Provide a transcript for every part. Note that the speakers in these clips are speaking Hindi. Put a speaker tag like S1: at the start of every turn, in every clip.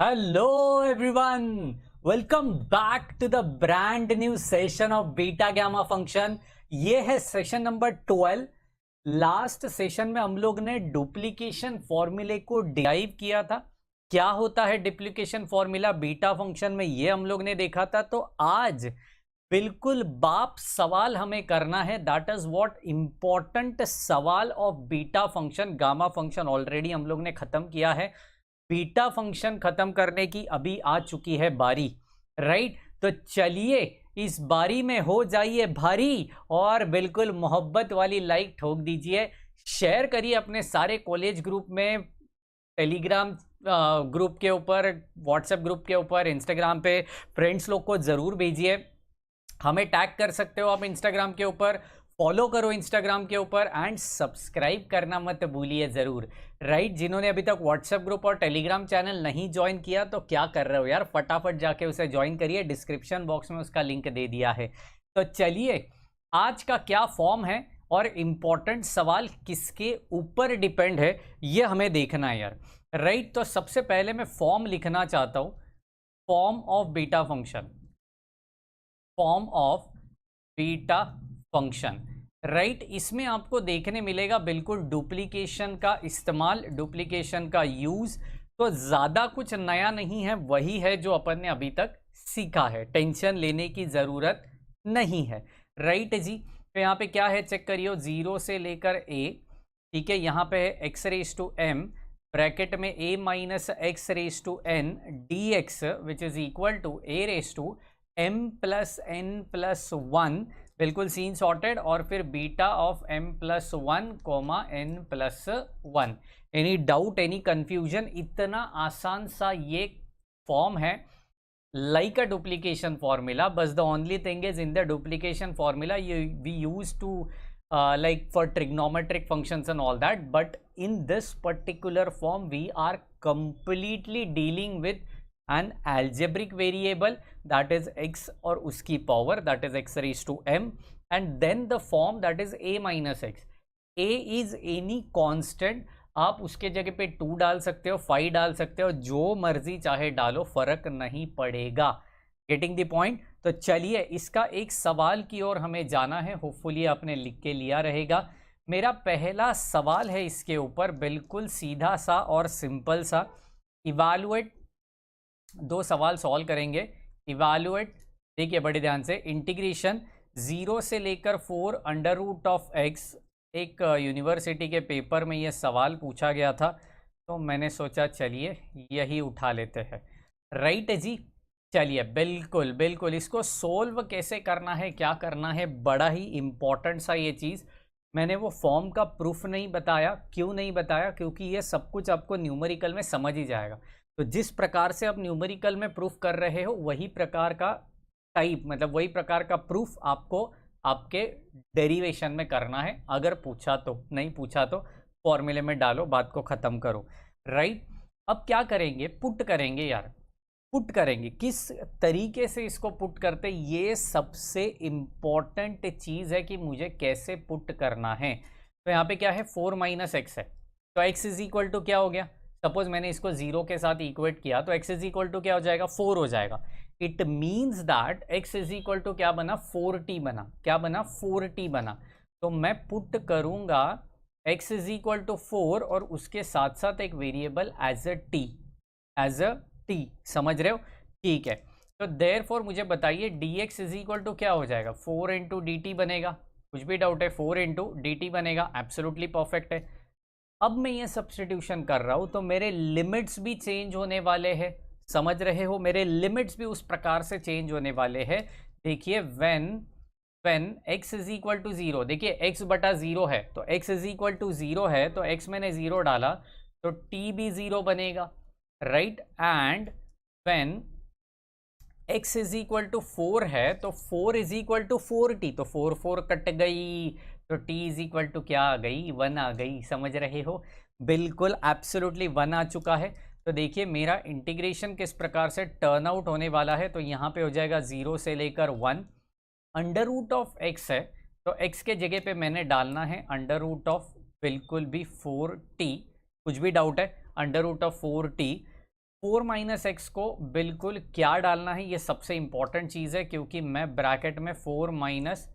S1: Hello everyone, welcome back to the brand new session of beta gamma function. ये है सेशन नंबर 12। लास्ट सेशन में हम लोग ने डुप्लीकेशन फॉर्मूले को डिराइव किया था। क्या होता है डुप्लीकेशन फॉर्मूला बीटा फंक्शन में, ये हम लोग ने देखा था। तो आज बिल्कुल बाप सवाल हमें करना है, दैट इज व्हाट इंपॉर्टेंट सवाल of beta function. Gamma function already हम लोग ने खत्म किया है, बीटा फंक्शन खत्म करने की अभी आ चुकी है बारी, राइट। तो चलिए इस बारी में हो जाइए भारी और बिल्कुल मोहब्बत वाली लाइक ठोक दीजिए, शेयर करिए अपने सारे कॉलेज ग्रुप में, टेलीग्राम ग्रुप के ऊपर, व्हाट्सएप ग्रुप के ऊपर, इंस्टाग्राम पे फ्रेंड्स लोग को ज़रूर भेजिए। हमें टैग कर सकते हो आप इंस्टाग्राम के ऊपर, फॉलो करो इंस्टाग्राम के ऊपर एंड सब्सक्राइब करना मत भूलिए ज़रूर, राइट। जिन्होंने अभी तक व्हाट्सएप ग्रुप और टेलीग्राम चैनल नहीं ज्वाइन किया तो क्या कर रहे हो यार, फटाफट जाके उसे ज्वाइन करिए, डिस्क्रिप्शन बॉक्स में उसका लिंक दे दिया है। तो चलिए आज का क्या फॉर्म है और इम्पॉर्टेंट सवाल किसके ऊपर डिपेंड है ये हमें देखना है यार, राइट। तो सबसे पहले मैं फॉर्म लिखना चाहता हूँ, form of beta function, form of beta function, right. इसमें आपको देखने मिलेगा बिल्कुल डुप्लीकेशन का इस्तेमाल, डुप्लीकेशन का यूज। तो ज़्यादा कुछ नया नहीं है, वही है जो अपन ने अभी तक सीखा है, टेंशन लेने की ज़रूरत नहीं है, राइट जी। तो यहाँ पे क्या है चेक करिए, 0 से लेकर a, ठीक है। यहाँ पे है x raise to m, bracket में a minus x raise to n dx which is equal to a raise to m plus n plus 1, बिल्कुल सीन सॉर्टेड। और फिर beta of m plus 1 comma n plus 1। Any doubt, any confusion? इतना आसान सा ये फॉर्म है, लाइक अ डुप्लीकेशन फॉर्मूला, बस the only thing is in the duplication formula we use to like for trigonometric functions and all that, but in this particular form we are completely dealing with an algebraic variable that is x और उसकी power that is x raised to m, and then the form that is a minus x. a is any constant, आप उसके जगह पे 2 डाल सकते हो, 5 डाल सकते हो, जो मर्जी चाहे डालो, फर्क नहीं पड़ेगा। Getting the point? तो चलिए इसका एक सवाल की ओर हमें जाना है, होपफुली आपने लिख के लिया रहेगा। मेरा पहला सवाल है इसके ऊपर, बिल्कुल सीधा सा और सिंपल सा। इवैल्यूएट, 2 सवाल सॉल्व करेंगे। इवैल्यूएट, देखिए बड़े ध्यान से, इंटीग्रेशन 0 से लेकर 4 अंडर रूट ऑफ एक्स। एक यूनिवर्सिटी के पेपर में ये सवाल पूछा गया था, तो मैंने सोचा चलिए यही उठा लेते हैं, राइट जी। चलिए बिल्कुल बिल्कुल इसको सोल्व कैसे करना है, क्या करना है, बड़ा ही इम्पॉर्टेंट सा ये चीज़। मैंने वो फॉर्म का प्रूफ नहीं बताया, क्यों नहीं बताया? क्योंकि ये सब कुछ आपको न्यूमेरिकल में समझ ही जाएगा। तो जिस प्रकार से आप न्यूमेरिकल में प्रूफ कर रहे हो, वही प्रकार का टाइप, मतलब वही प्रकार का प्रूफ आपको आपके डेरिवेशन में करना है। अगर पूछा तो, नहीं पूछा तो फॉर्मूले में डालो, बात को ख़त्म करो, राइट। अब क्या करेंगे, पुट करेंगे यार, पुट करेंगे। किस तरीके से इसको पुट करते, ये सबसे इम्पॉर्टेंट चीज़ है कि मुझे कैसे पुट करना है। तो यहाँ पे क्या है, 4 माइनस एक्स है, तो x इज इक्वल टू क्या हो गया, सपोज मैंने इसको 0 के साथ इक्वेट किया तो x इज इक्वल टू क्या हो जाएगा, 4 हो जाएगा। It means that x is equal to क्या बना, 4t बना। क्या बना, 4t बना। तो मैं पुट करूँगा x इज इक्वल टू 4 और उसके साथ साथ एक variable as a t, as a t, समझ रहे हो? ठीक है। तो देयरफॉर मुझे बताइए dx इज इक्वल टू क्या हो जाएगा, 4 इंटू डी टी बनेगा। कुछ भी डाउट है, 4 इंटू डी टी बनेगा, एब्सोल्युटली परफेक्ट है। अब मैं ये सब्स्टिट्यूशन कर रहा हूं तो मेरे लिमिट्स भी चेंज होने वाले हैं, समझ रहे हो? मेरे लिमिट्स भी उस प्रकार से चेंज होने वाले हैं। देखिए when x is equal to 0, देखिए x बटा 0 है, तो x इज इक्वल टू 0 है, तो x मैंने 0 डाला तो t भी 0 बनेगा, right. And when x is equal to 4 है तो 4 इज इक्वल टू 4t, तो 4 4 कट गई, तो t इज इक्वल टू क्या आ गई, 1 आ गई, समझ रहे हो? बिल्कुल एब्सोल्युटली 1 आ चुका है। तो देखिए मेरा इंटीग्रेशन किस प्रकार से टर्न आउट होने वाला है, तो यहाँ पे हो जाएगा 0 से लेकर 1, अंडर रूट ऑफ x है, तो x के जगह पे मैंने डालना है अंडर रूट ऑफ बिल्कुल भी 4t। कुछ भी डाउट है, under root of 4t 4 minus x को बिल्कुल क्या डालना है, ये सबसे इंपॉर्टेंट चीज़ है, क्योंकि मैं ब्रैकेट में 4 माइनस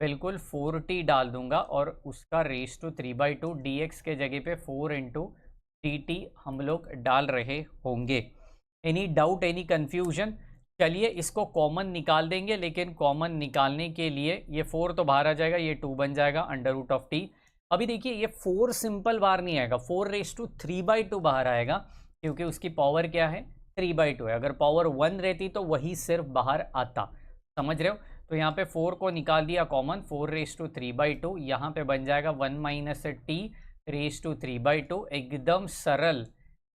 S1: बिल्कुल 4t डाल दूंगा और उसका रेस टू 3/2 dx के जगह पे 4 इंटू dt हम लोग डाल रहे होंगे। Any doubt, any confusion? चलिए इसको कॉमन निकाल देंगे, लेकिन कॉमन निकालने के लिए ये 4 तो बाहर आ जाएगा, ये 2 बन जाएगा अंडर रूट ऑफ टी। अभी देखिए ये 4 सिंपल बाहर नहीं आएगा, 4 रेस टू 3/2 बाहर आएगा, क्योंकि उसकी पावर क्या है, 3/2 है। अगर पावर 1 रहती तो वही सिर्फ बाहर आता, समझ रहे हो? तो यहाँ पे 4 को निकाल दिया कॉमन, 4 रेस टू 3/2, यहाँ पे बन जाएगा 1 माइनस टी रेस टू 3/2। एकदम सरल,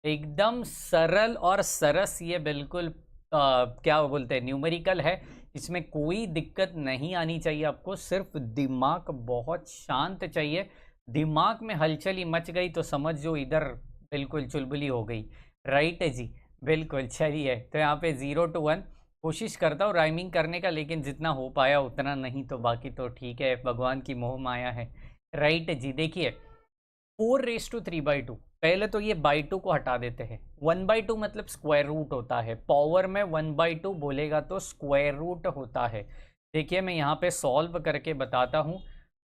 S1: एकदम सरल और सरस, ये बिल्कुल क्या बोलते हैं, न्यूमेरिकल है, इसमें कोई दिक्कत नहीं आनी चाहिए आपको, सिर्फ दिमाग बहुत शांत चाहिए। दिमाग में हलचल ही मच गई तो समझो इधर बिल्कुल चुलबुली हो गई, राइट है जी, बिल्कुल। चलिए तो यहाँ पे 0 to 1 कोशिश करता हूँ राइमिंग करने का, लेकिन जितना हो पाया उतना नहीं, तो बाकी तो ठीक है, भगवान की मोह माया है, राइट जी। देखिए 4 रेस टू 3/2, पहले तो ये बाई 2 को हटा देते हैं। 1/2 मतलब स्क्वायर रूट होता है, पावर में 1/2 बोलेगा तो स्क्वायर रूट होता है। देखिए मैं यहाँ पे सॉल्व करके बताता हूँ।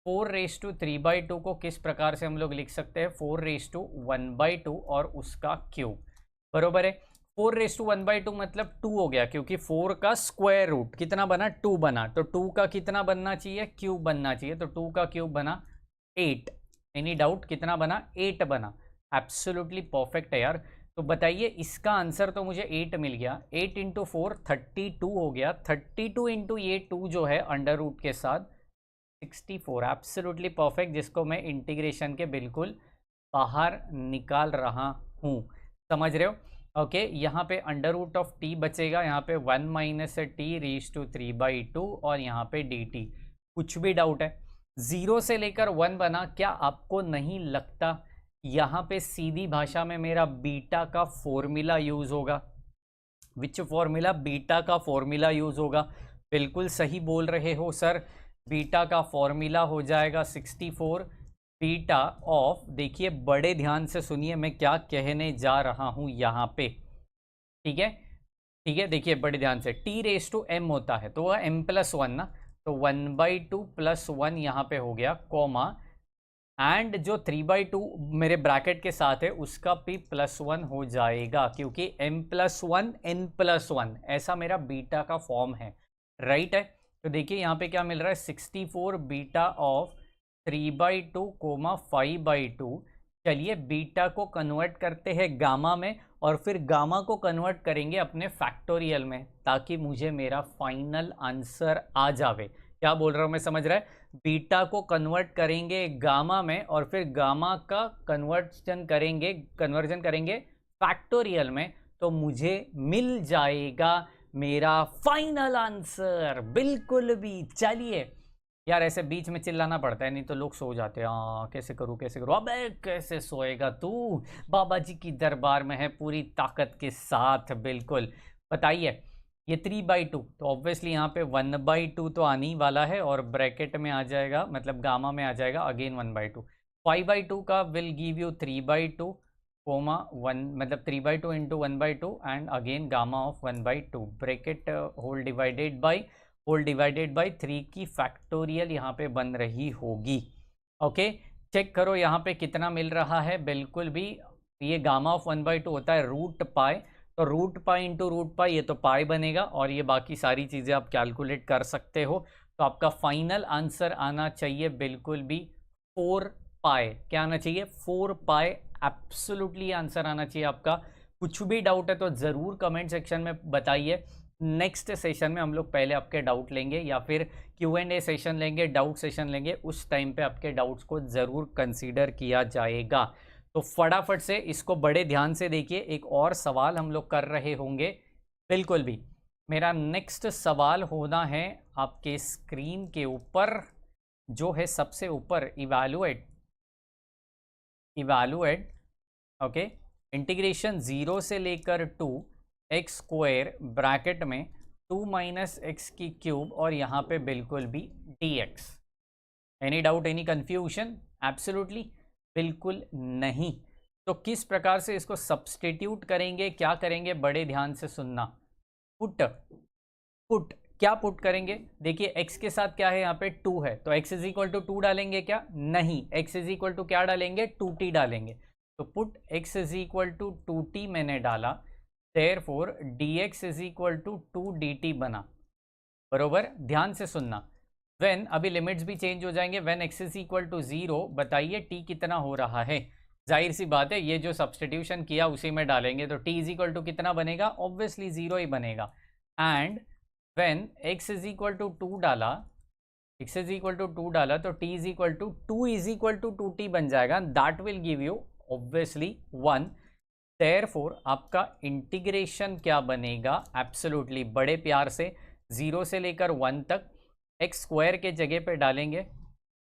S1: 4 रेस टू 3/2 को किस प्रकार से हम लोग लिख सकते हैं, 4 रेस टू 1/2 और उसका क्यूब, बरोबर है। 4 रेस टू 1/2 मतलब 2 हो गया, क्योंकि 4 का स्क्वायर रूट कितना बना, 2 बना, तो 2 का कितना बनना चाहिए, क्यूब बनना चाहिए, तो 2 का क्यूब बना 8। एनी डाउट, कितना बना, 8 बना। एब्सोल्युटली परफेक्ट है यार। तो बताइए इसका आंसर तो मुझे 8 मिल गया, 8 इंटू 4 32 हो गया, 32 इंटू ये 2 जो है अंडर रूट के साथ 64। एब्सोल्युटली परफेक्ट, जिसको मैं इंटीग्रेशन के बिल्कुल बाहर निकाल रहा हूँ, समझ रहे हो? ओके यहाँ पे अंडर रूट ऑफ टी बचेगा, यहाँ पे 1 माइनस टी रेस टू 3/2 और यहाँ पे डी टी। कुछ भी डाउट है? 0 से लेकर 1 बना, क्या आपको नहीं लगता यहाँ पे सीधी भाषा में मेरा बीटा का फॉर्मूला यूज होगा? Which formula? बीटा का फॉर्मूला यूज होगा। बिल्कुल सही बोल रहे हो सर, बीटा का फॉर्मूला हो जाएगा 64 बीटा ऑफ, देखिए बड़े ध्यान से सुनिए मैं क्या कहने जा रहा हूँ यहाँ पे, ठीक है, ठीक है, देखिए बड़े ध्यान से, टी रेस टू एम होता है तो वह m+1 ना, तो 1/2 + 1 यहाँ पे हो गया, कॉमा, एंड जो 3/2 मेरे ब्रैकेट के साथ है उसका भी +1 हो जाएगा, क्योंकि m+1 n+1 ऐसा मेरा बीटा का फॉर्म है, राइट है। तो देखिए यहाँ पे क्या मिल रहा है, 64 बीटा ऑफ 3/2 कोमा 5/2। चलिए बीटा को कन्वर्ट करते हैं गामा में, और फिर गामा को कन्वर्ट करेंगे अपने फैक्टोरियल में, ताकि मुझे मेरा फाइनल आंसर आ जावे। क्या बोल रहा हूँ मैं, समझ रहा है? बीटा को कन्वर्ट करेंगे गामा में, और फिर गामा का कन्वर्जन करेंगे फैक्टोरियल में, तो मुझे मिल जाएगा मेरा फाइनल आंसर, बिल्कुल भी। चलिए यार ऐसे बीच में चिल्लाना पड़ता है, नहीं तो लोग सो जाते हैं, हाँ कैसे करूँ कैसे करूँ, अबे कैसे सोएगा तू, बाबा जी की दरबार में है पूरी ताकत के साथ, बिल्कुल। बताइए ये 3/2, तो ऑब्वियसली यहाँ पे 1/2 तो आने ही वाला है, और ब्रैकेट में आ जाएगा, मतलब गामा में आ जाएगा अगेन 1/2। 5/2 का विल गिव यू 3/2 कोमा 1, मतलब 3/2 into 1/2 and again gamma of 1/2, bracket whole divided by 3 की फैक्टोरियल यहाँ पे बन रही होगी। ओके चेक करो यहाँ पे कितना मिल रहा है, बिल्कुल भी ये गामा ऑफ 1/2 होता है रूट पाई, तो root pi into root pi, ये तो पाई बनेगा, और ये बाकी सारी चीज़ें आप कैलकुलेट कर सकते हो। तो आपका फाइनल आंसर आना चाहिए बिल्कुल भी 4 पाई। क्या आना चाहिए? 4 पाई, एब्सोल्युटली आंसर आना चाहिए आपका। कुछ भी डाउट है तो ज़रूर कमेंट सेक्शन में बताइए। नेक्स्ट सेशन में हम लोग पहले आपके डाउट लेंगे, या फिर Q&A सेशन लेंगे, डाउट सेशन लेंगे, उस टाइम पे आपके डाउट्स को ज़रूर कंसीडर किया जाएगा। तो फटाफट से इसको बड़े ध्यान से देखिए, एक और सवाल हम लोग कर रहे होंगे, बिल्कुल भी। मेरा नेक्स्ट सवाल होना है आपके स्क्रीन के ऊपर, जो है सबसे ऊपर, इवैल्यूएट ओके, इंटीग्रेशन 0 से लेकर 2 एक्स स्क्वायर ब्रैकेट में 2 माइनस एक्स की क्यूब, और यहाँ पे बिल्कुल भी dx। Any doubt, any confusion? Absolutely बिल्कुल नहीं। तो किस प्रकार से इसको सब्स्टिट्यूट करेंगे, क्या करेंगे, बड़े ध्यान से सुनना। पुट, पुट क्या पुट करेंगे, देखिए x के साथ क्या है, यहाँ पे 2 है, तो x इज इक्वल टू 2 डालेंगे क्या, नहीं, x इज इक्वल टू क्या डालेंगे, 2t डालेंगे। तो put x is equal to 2t मैंने डाला, therefore dx is equal to 2dt बना। बरोबर, ध्यान से सुनना। व्हेन, अभी लिमिट्स भी चेंज हो जाएंगे, when x is equal to 0, बताइए t कितना हो रहा है। जाहिर सी बात है, ये जो सब्सटीट्यूशन किया उसी में डालेंगे, तो t इज इक्वल टू कितना बनेगा, ऑब्वियसली 0 ही बनेगा। And when x is equal to 2 डाला, x इज इक्वल टू 2 डाला, तो t is equal to 2 is equal to 2t बन जाएगा, that will give you obviously 1। Therefore आपका इंटीग्रेशन क्या बनेगा, एब्सोल्युटली बड़े प्यार से 0 से लेकर 1 तक x स्क्वायर के जगह पे डालेंगे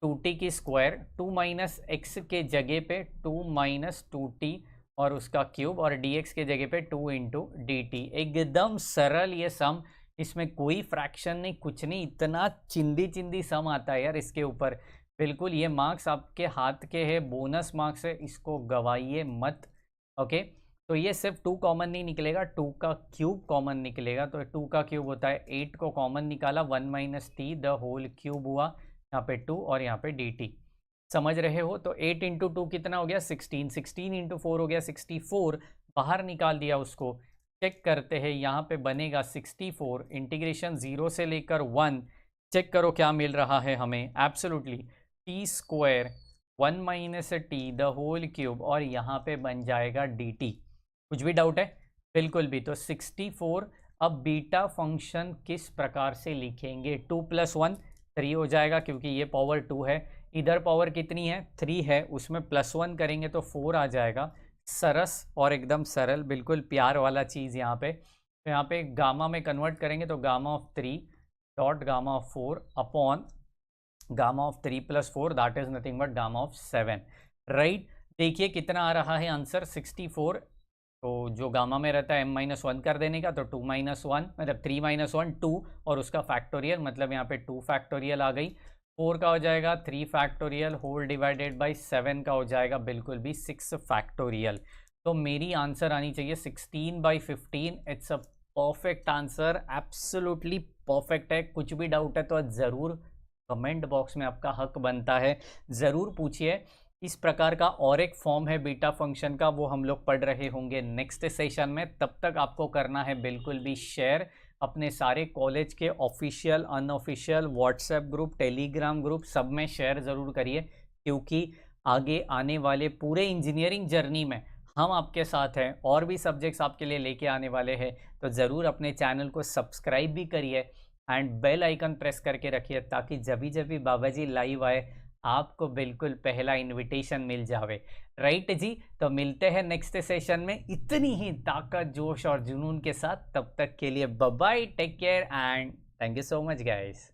S1: 2t की स्क्वायर, 2 माइनस एक्स के जगह पे 2 माइनस 2t और उसका क्यूब, और dx के जगह पे 2 इंटू डी टी। एकदम सरल ये सम, इसमें कोई फ्रैक्शन नहीं, कुछ नहीं, इतना चिंदी चिंदी सम आता है यार इसके ऊपर। बिल्कुल, ये मार्क्स आपके हाथ के है, बोनस मार्क्स है, इसको गवाइए मत। ओके, तो ये सिर्फ 2 कॉमन नहीं निकलेगा, 2 का क्यूब कॉमन निकलेगा। तो 2 का क्यूब होता है 8 को कॉमन निकाला, 1 minus t the whole cube हुआ, यहाँ पे 2 और यहाँ पे डी टी। समझ रहे हो, तो 8 इंटू 2 कितना हो गया, 16, 16 इंटू 4 हो गया 64, बाहर निकाल दिया उसको। चेक करते हैं, यहाँ पे बनेगा 64, इंटीग्रेशन 0 से लेकर 1, चेक करो क्या मिल रहा है हमें, absolutely t square 1 minus t the whole cube, और यहाँ पे बन जाएगा डी टी। कुछ भी डाउट है, बिल्कुल भी। तो 64, अब बीटा फंक्शन किस प्रकार से लिखेंगे, 2 + 1 3 हो जाएगा, क्योंकि ये पावर 2 है, इधर पावर कितनी है, 3 है, उसमें +1 करेंगे तो 4 आ जाएगा। सरस और एकदम सरल, बिल्कुल प्यार वाला चीज़ यहाँ पे। तो यहाँ पे गामा में कन्वर्ट करेंगे तो gamma of 3 dot gamma of 4 upon gamma of 3 + 4, that is nothing but gamma of 7, right. देखिए कितना आ रहा है आंसर, 64। तो जो गामा में रहता है m-1 कर देने का, तो 2 - 1 मतलब 3 - 1 2, और उसका फैक्टोरियल, मतलब यहाँ पे 2 फैक्टोरियल आ गई। 4 का हो जाएगा 3 फैक्टोरियल होल डिवाइडेड बाई 7 का हो जाएगा बिल्कुल भी 6 फैक्टोरियल। तो मेरी आंसर आनी चाहिए 16/15। It's a perfect answer, absolutely perfect है। कुछ भी डाउट है तो ज़रूर कमेंट बॉक्स में आपका हक बनता है, ज़रूर पूछिए। इस प्रकार का और एक फॉर्म है बीटा फंक्शन का, वो हम लोग पढ़ रहे होंगे नेक्स्ट सेशन में। तब तक आपको करना है बिल्कुल भी शेयर अपने सारे कॉलेज के official, unofficial WhatsApp group, Telegram group, सब में शेयर ज़रूर करिए, क्योंकि आगे आने वाले पूरे इंजीनियरिंग जर्नी में हम आपके साथ हैं, और भी सब्जेक्ट्स आपके लिए लेके आने वाले हैं। तो ज़रूर अपने चैनल को सब्सक्राइब भी करिए एंड बेल आइकन प्रेस करके रखिए, ताकि जब भी बाबा जी लाइव आए आपको बिल्कुल पहला इनविटेशन मिल जावे, राइट जी। तो मिलते हैं नेक्स्ट सेशन में इतनी ही ताकत, जोश और जुनून के साथ। तब तक के लिए bye bye, take care and thank you so much guys.